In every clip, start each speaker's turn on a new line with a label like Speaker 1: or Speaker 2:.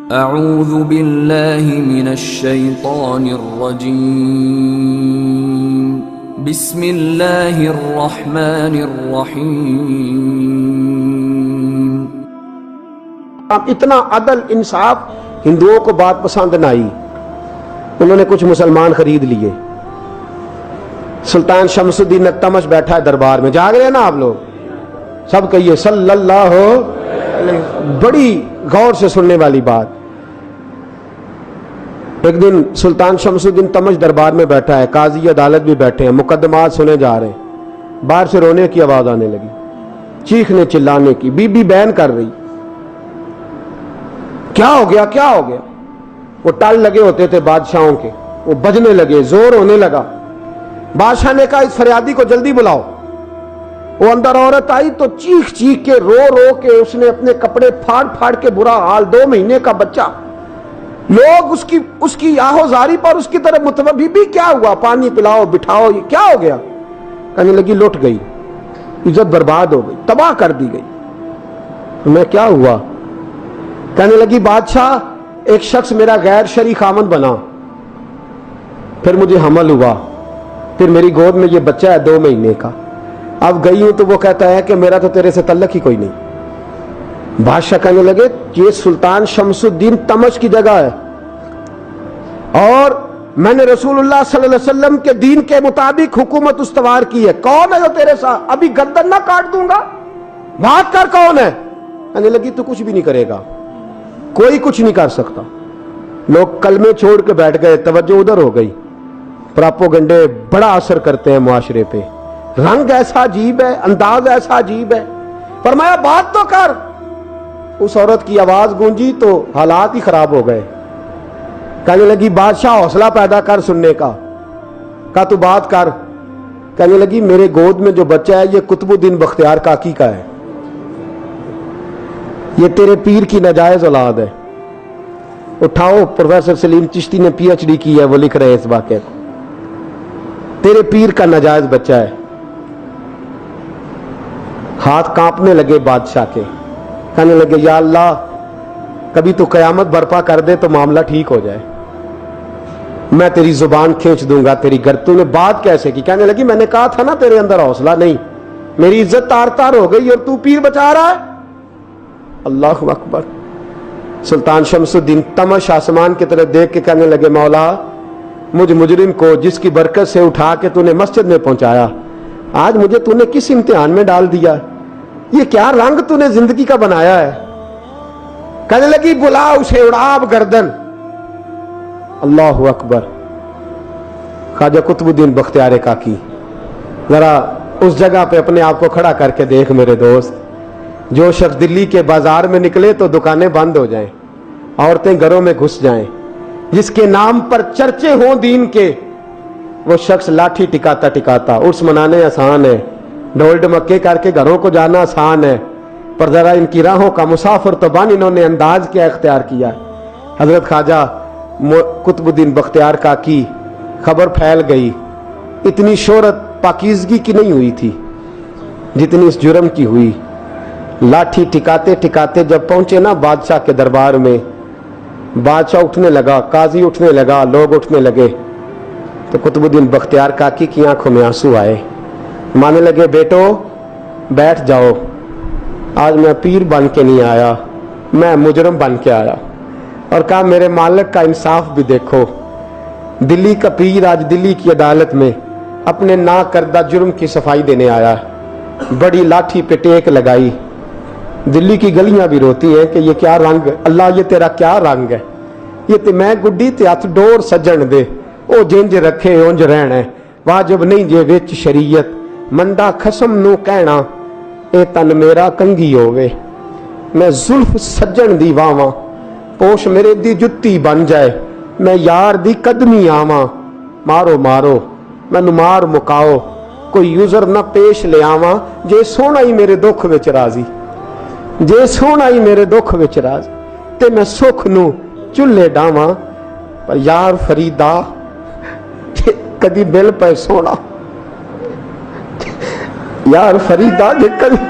Speaker 1: اعوذ باللہ من الشیطان الرجیم بسم اللہ الرحمن الرحیم۔
Speaker 2: اتنا عدل انصاف ہندوؤں کو بات پسند نہ آئی، انہوں نے کچھ مسلمان خرید لیے۔ سلطان شمس الدین التمش بیٹھا ہے دربار میں، جاگ رہے ہیں نا آپ لوگ؟ سب کہیے صلی اللہ علیہ، بڑی غور سے سننے والی بات۔ ایک دن سلطان شمس الدین تمش دربار میں بیٹھا ہے، قاضی عدالت بھی بیٹھے ہیں، مقدمات سنے جا رہے ہیں۔ باہر سے رونے کی آواز آنے لگی، چیخنے چلانے کی، بی بی بیان کر رہی، کیا ہو گیا کیا ہو گیا؟ وہ ٹال لگے ہوتے تھے بادشاہوں کے، وہ بجنے لگے، زور ہونے لگا۔ بادشاہ نے کہا اس فریادی کو جلدی بلاؤ۔ وہ اندر عورت آئی تو چیخ چیخ کے رو رو کے اس نے اپنے کپڑے پھاڑ پھاڑ کے، برا حال، 2 مہینے کا بچہ، لوگ اس کی آہو زاری پر اس کی طرف متوجہ، بی بی کیا ہوا؟ پانی پلاؤ، بٹھاؤ، یہ کیا ہو گیا؟ کہنے لگی لٹ گئی، عزت برباد ہو گئی، تباہ کر دی گئی۔ میں کیا ہوا؟ کہنے لگی بادشاہ ایک شخص میرا غیر شرعی خامند بنا، پھر مجھے حمل ہوا، پھر میری گود میں یہ بچہ ہے 2 مہینے کا، اب گئی ہوں تو وہ کہتا ہے کہ میرا تو تیرے سے تعلق ہی کوئی نہیں۔ بادشاہ کہنے لگے یہ سلطان شمس الدین تمش کی جگہ ہے، اور میں نے رسول اللہ صلی اللہ علیہ وسلم کے دین کے مطابق حکومت استوار کی ہے، کون ہے جو تیرے ساتھ؟ ابھی گردن نہ کاٹ دوں گا، بات کر کون ہے؟ کہنے لگی تو کچھ بھی نہیں کرے گا، کوئی کچھ نہیں کر سکتا۔ لوگ کلمے چھوڑ کے بیٹھ گئے، توجہ ادھر ہو گئی۔ پراپوگنڈے بڑا اثر کرتے ہیں معاشرے پہ، رنگ ایسا عجیب ہے، انداز ایسا عجیب ہے۔ فرمایا بات تو کر۔ اس عورت کی آواز گونجی تو حالات ہی خراب ہو گئے۔ کہنے لگی بادشاہ حوصلہ پیدا کر سننے کا۔ کہا تو بات کر۔ کہنے لگی میرے گود میں جو بچہ ہے یہ قطب الدین بختیار کاکی کا ہے، یہ تیرے پیر کی ناجائز اولاد ہے۔ اٹھاؤ، پروفیسر سلیم چشتی نے پی ایچ ڈی کی ہے، وہ لکھ رہے ہیں اس واقعے کو، تیرے پیر کا ناجائز بچہ ہے۔ ہاتھ کانپنے لگے بادشاہ کے، کہنے لگے یا اللہ کبھی تو قیامت برپا کر دے تو معاملہ ٹھیک ہو جائے، میں تیری زبان کھینچ دوں گا تیری تو نے بات کیسے کی؟ کہنے لگی میں نے کہا تھا نا تیرے اندر حوصلہ نہیں، میری عزت تار تار ہو گئی اور تو پیر بچا رہا ہے۔ اللہ اکبر۔ سلطان شمس الدین تمش آسمان کی طرف دیکھ کے کہنے لگے مولا مجھ مجرم کو جس کی برکت سے اٹھا کے تو نے مسجد میں پہنچایا، آج مجھے تو نے کس امتحان میں ڈال دیا؟ یہ کیا رنگ تو نے زندگی کا بنایا ہے؟ کہنے لگی بلا اسے، اڑاب گردن۔ اللہ اکبر۔ خواجہ قطب الدین بختیار کاکی، ذرا اس جگہ پہ اپنے آپ کو کھڑا کر کے دیکھ میرے دوست۔ جو شخص دلی کے بازار میں نکلے تو دکانیں بند ہو جائیں، عورتیں گھروں میں گھس جائیں، جس کے نام پر چرچے ہوں دین کے، وہ شخص لاٹھی ٹکاتا ٹکاتا، عرس منانے آسان ہے، ڈھول ڈمکے کر کے گھروں کو جانا آسان ہے، پر ذرا ان کی راہوں کا مسافر تو بن انہوں نے انداز کیا اختیار کیا۔ حضرت خواجہ قطب الدین بختیار کاکی، خبر پھیل گئی، اتنی شہرت پاکیزگی کی نہیں ہوئی تھی جتنی اس جرم کی ہوئی۔ لاٹھی ٹکاتے ٹکاتے جب پہنچے نا بادشاہ کے دربار میں، بادشاہ اٹھنے لگا، قاضی اٹھنے لگا، لوگ اٹھنے لگے، تو قطب الدین بختیار کاکی کی آنکھوں میں آنسو آئے، مانے لگے بیٹو بیٹھ جاؤ، آج میں پیر بن کے نہیں آیا، میں مجرم بن کے آیا۔ اور کہا میرے مالک کا انصاف بھی دیکھو، دلی کا پیر آج دلی کی عدالت میں اپنے نا کردہ جرم کی صفائی دینے آیا، بڑی لاٹھی پہ ٹیک لگائی۔ دلی کی گلیاں بھی روتی ہیں کہ یہ کیا رنگ، اللہ یہ تیرا کیا رنگ ہے، یہ تے میں گڈی تے ہاتھ ڈور سجن دے، او جنج رکھے اونج رہنا ہے، واجب نہیں جے وچ شریعت، منڈا خسم نو کہنا اے تن میرا کنگھی ہووے، میں زلف سجن دی واواں، پوش میرے دی جتی بن جائے، میں یار دی قدمی آواں، مارو مارو مینوں مار مکاؤ، کوئی یوزر نہ پیش لے آواں، جے سونا ہی میرے دکھ وچ راضی، جے سونا ہی میرے دکھ وچ راضی، تے میں سکھ نو چلے ڈاواں، پر یار فریدا کدی دل پہ سونا، یار فریدا جے کدی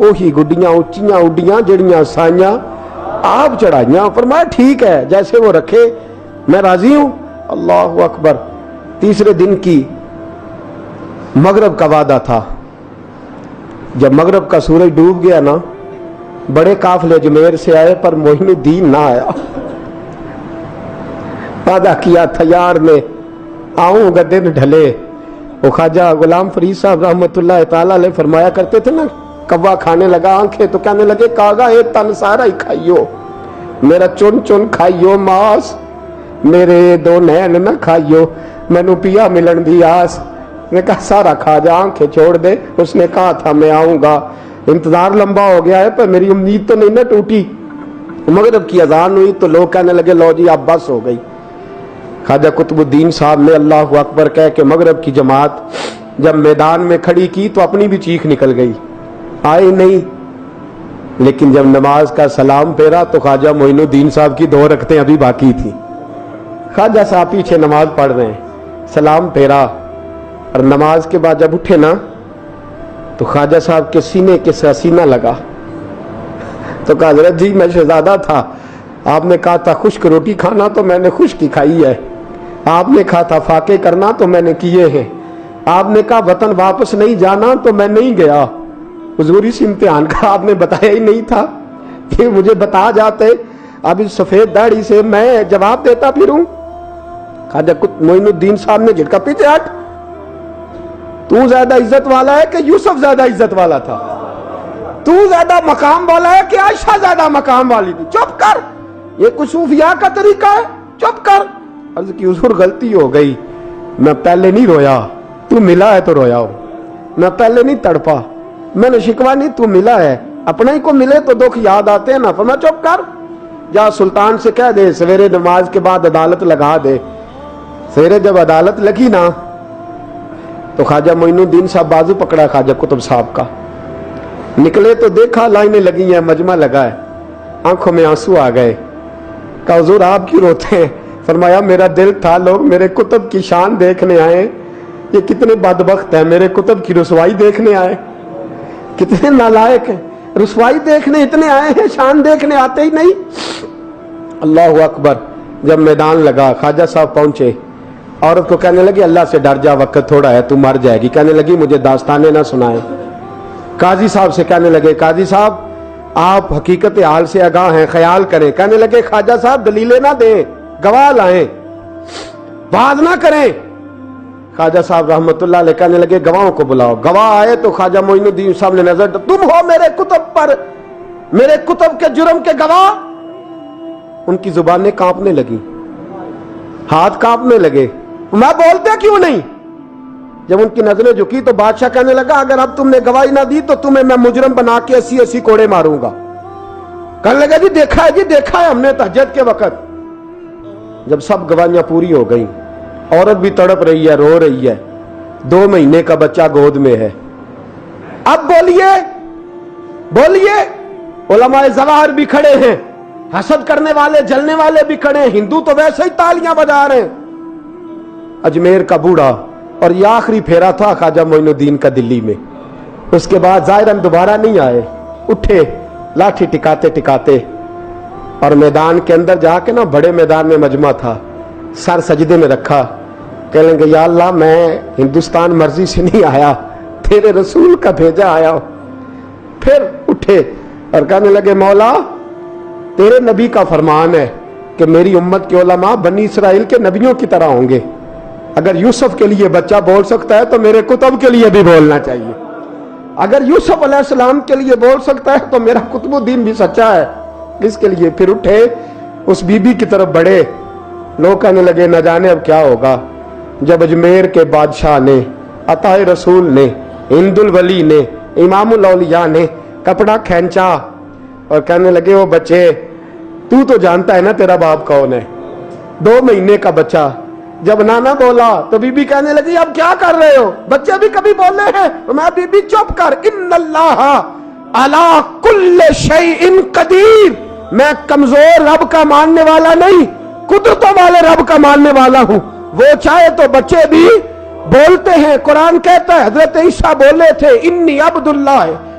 Speaker 2: وہی گڈیاں اچیاں اڈیاں جڑیاں سائیاں آپ چڑھائیاں. فرمایا ٹھیک ہے جیسے وہ رکھے میں راضی ہوں. اللہ اکبر. تیسرے دن کی مغرب کا وعدہ تھا. جب مغرب کا سورج ڈوب گیا نا بڑے قافلے اجمیر سے آئے پر معین الدین نہ آیا. وعدہ کیا تھا یار نے آؤں گا دن ڈھلے. وہ خواجہ غلام فرید صاحب رحمت اللہ تعالی علیہ فرمایا کرتے تھے نا کوا کھانے لگا آنکھیں تو کہنے لگے کاغا ایک تن سارا ہی کھائیو میرا چن چن کھائیو ماس میرے دو نین نہ کھائیو مینو پیا ملن دی آس. نے کہا سارا کھا جا آنکھیں چھوڑ دے. اس نے کہا تھا میں آؤں گا انتظار لمبا ہو گیا ہے پر میری امید تو نہیں نہ ٹوٹی. مغرب کی اذان ہوئی تو لوگ کہنے لگے لو جی اب بس ہو گئی. خواجہ قطب الدین صاحب نے اللہ اکبر کہہ کے مغرب کی جماعت جب میدان میں کھڑی کی تو اپنی بھی چیخ نکل گئی. آئے نہیں لیکن جب نماز کا سلام پھیرا تو خواجہ معین الدین صاحب کی 2 رکعتیں ابھی باقی تھی. خواجہ صاحب پیچھے نماز پڑھ رہے ہیں سلام پھیرا اور نماز کے بعد جب اٹھے نا تو خواجہ صاحب کے سینے کے سینہ لگا تو کہا حضرت جی میں شہزادہ تھا آپ نے کہا تھا خشک روٹی کھانا تو میں نے خشک کی کھائی ہے. آپ نے کہا تھا فاقے کرنا تو میں نے کیے ہیں. آپ نے کہا وطن واپس نہیں جانا تو میں نہیں گیا. حضور اس امتحان کا آپ نے بتایا ہی نہیں تھا کہ مجھے بتا جاتے اب اس سفید داڑھی سے میں جواب دیتا پھروں. خواجہ معین الدین صاحب نے جھٹکا پیچھے ہٹ تو زیادہ عزت والا ہے کہ یوسف زیادہ عزت والا تھا؟ تو زیادہ مقام والا ہے کہ عائشہ زیادہ مقام والی تھی؟ چپ کر. یہ کچھ صوفیاء کا طریقہ ہے. چپ کر. عرض کی حضور غلطی ہو گئی میں پہلے نہیں رویا تو ملا ہے تو رویا ہو. میں پہلے نہیں تڑپا میں نے شکوا نہیں تو ملا ہے. اپنے ہی کو ملے تو دکھ یاد آتے ہیں نا. فرمایا چپ کر جا سلطان سے کہہ دے سویرے نماز کے بعد عدالت لگا دے. سویرے جب عدالت لگی نا تو خواجہ معین الدین صاحب بازو پکڑا خواجہ قطب صاحب کا. نکلے تو دیکھا لائنیں لگی ہیں مجمع لگا ہے. آنکھوں میں آنسو آ گئے. کہا حضور آپ کیوں روتے ہیں؟ فرمایا میرا دل تھا لوگ میرے کتب کی شان دیکھنے آئے. یہ کتنے بدبخت ہیں میرے کتب کی رسوائی دیکھنے آئے. کتنے نالائق ہیں رسوائی دیکھنے اتنے آئے ہیں شان دیکھنے آتے ہی نہیں. اللہ اکبر. جب میدان لگا خواجہ صاحب پہنچے. عورت کو کہنے لگی اللہ سے ڈر جا وقت تھوڑا ہے تو مر جائے گی. کہنے لگی مجھے داستانیں نہ سنائیں. قاضی صاحب سے کہنے لگے قاضی صاحب آپ حقیقت حال سے آگاہ ہیں خیال کریں. کہنے لگے خواجہ صاحب دلیلیں نہ دیں گواہ لائیں بات نہ کریں. خواجہ صاحب رحمت اللہ علیہ کہنے لگے گواہوں کو بلاؤ. گواہ آئے تو خواجہ معین الدین صاحب نے نظر تم ہو میرے کتب پر میرے کتب کے جرم کے گواہ. ان کی زبانیں کانپنے لگی ہاتھ کانپنے لگے. میں بولتے کیوں نہیں؟ جب ان کی نظریں جھکی تو بادشاہ کہنے لگا اگر اب تم نے گواہی نہ دی تو تمہیں میں مجرم بنا کے 80 کوڑے ماروں گا. کہنے لگا جی دیکھا ہے ہم نے تہجد کے وقت. جب سب گواہیاں پوری ہو گئیں عورت بھی تڑپ رہی ہے رو رہی ہے. 2 مہینے کا بچہ گود میں ہے. اب بولیے علماء ظواہر بھی کھڑے ہیں حسد کرنے والے جلنے والے بھی کھڑے ہیں. ہندو تو ویسے ہی تالیاں بجا رہے ہیں. اجمیر کا بوڑھا اور یہ آخری پھیرا تھا خواجہ معین الدین کا دلی میں. اس کے بعد ظاہراً دوبارہ نہیں آئے. اٹھے لاٹھی ٹکاتے ٹکاتے اور میدان کے اندر جا کے نا بڑے میدان میں مجمع تھا سر سجدے میں رکھا. کہنے لگے یا اللہ میں ہندوستان مرضی سے نہیں آیا تیرے رسول کا بھیجا آیا ہوں. پھر اٹھے اور کہنے لگے مولا تیرے نبی کا فرمان ہے کہ میری امت کے علماء بنی اسرائیل کے نبیوں کی طرح ہوں گے. اگر یوسف کے لیے بچہ بول سکتا ہے تو میرے کتب کے لیے بھی بولنا چاہیے. اگر یوسف علیہ السلام کے لیے بول سکتا ہے تو میرا قطب الدین بھی سچا ہے. اس کے لیے پھر اٹھے اس بی بی کی طرف بڑھے. لوگ کہنے لگے نہ جانے اب کیا ہوگا. جب اجمیر کے بادشاہ نے عطا رسول نے ہند الولی نے امام الاولیاء نے کپڑا کھینچا اور کہنے لگے وہ بچے تو جانتا ہے نا تیرا باپ کون ہے. 2 مہینے کا بچہ جب نانا بولا تو بی بی کہنے لگی اب کیا کر رہے ہو؟ بچے بھی کبھی بولے ہیں؟ میں بی بی چپ کر. ان اللہ علی کل شیء قدیر. میں کمزور رب کا ماننے والا نہیں قدرتوں والے رب کا ماننے والا ہوں. وہ چاہے تو بچے بھی بولتے ہیں. قرآن کہتا ہے حضرت عیسیٰ بولے تھے انی عبد اللہ